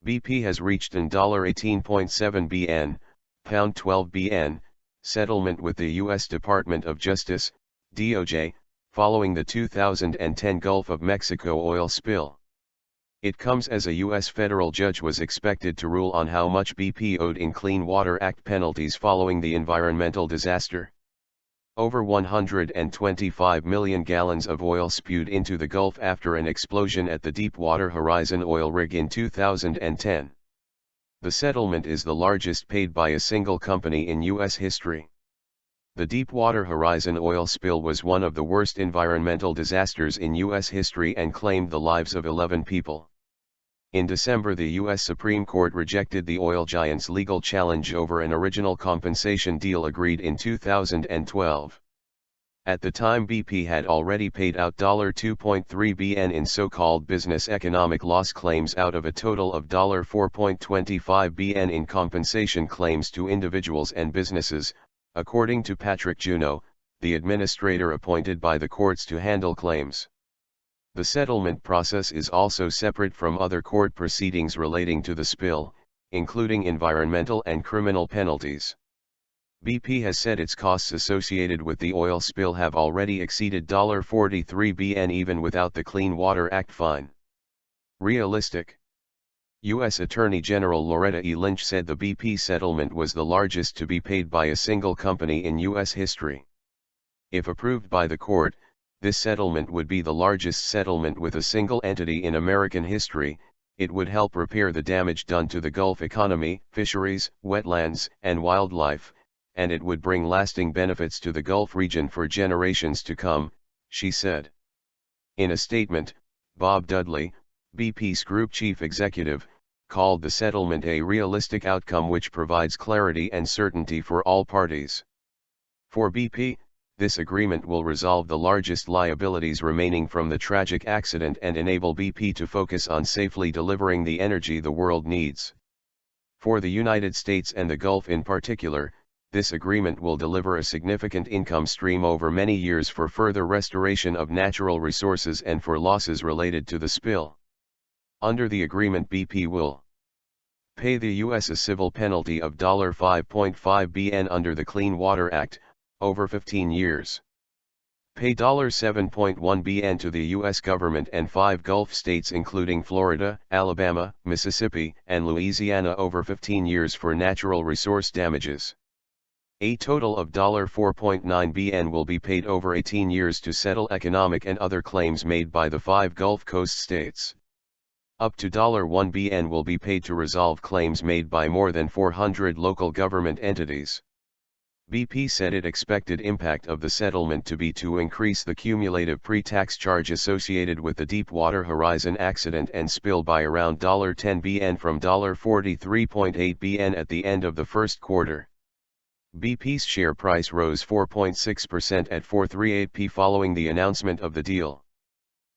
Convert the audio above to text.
BP has reached an $18.7 bn, pound 12 bn, settlement with the U.S. Department of Justice, DOJ, following the 2010 Gulf of Mexico oil spill. It comes as a U.S. federal judge was expected to rule on how much BP owed in Clean Water Act penalties following the environmental disaster. Over 125 million gallons of oil spewed into the Gulf after an explosion at the Deepwater Horizon oil rig in 2010. The settlement is the largest paid by a single company in U.S. history. The Deepwater Horizon oil spill was one of the worst environmental disasters in U.S. history and claimed the lives of 11 people. In December, the U.S. Supreme Court rejected the oil giant's legal challenge over an original compensation deal agreed in 2012. At the time, BP had already paid out $2.3 bn in so-called business economic loss claims out of a total of $4.25 bn in compensation claims to individuals and businesses, according to Patrick Juneau, the administrator appointed by the courts to handle claims. The settlement process is also separate from other court proceedings relating to the spill, including environmental and criminal penalties. BP has said its costs associated with the oil spill have already exceeded $43 bn even without the Clean Water Act fine. Realistic. U.S. Attorney General Loretta E. Lynch said the BP settlement was the largest to be paid by a single company in U.S. history. If approved by the court, this settlement would be the largest settlement with a single entity in American history. It would help repair the damage done to the Gulf economy, fisheries, wetlands, and wildlife, and it would bring lasting benefits to the Gulf region for generations to come, she said. In a statement, Bob Dudley, BP's group chief executive, called the settlement a realistic outcome which provides clarity and certainty for all parties. For BP, this agreement will resolve the largest liabilities remaining from the tragic accident and enable BP to focus on safely delivering the energy the world needs. For the United States and the Gulf in particular, this agreement will deliver a significant income stream over many years for further restoration of natural resources and for losses related to the spill. Under the agreement, BP will pay the U.S. a civil penalty of $5.5 bn under the Clean Water Act, over 15 years. Pay $7.1 bn to the U.S. government and 5 Gulf states including Florida, Alabama, Mississippi, and Louisiana over 15 years for natural resource damages. A total of $4.9 bn will be paid over 18 years to settle economic and other claims made by the 5 Gulf Coast states. Up to $1 bn will be paid to resolve claims made by more than 400 local government entities. BP said it expected impact of the settlement to be to increase the cumulative pre-tax charge associated with the Deepwater Horizon accident and spill by around $10 bn from $43.8 bn at the end of the first quarter. BP's share price rose 4.6% at 438p following the announcement of the deal.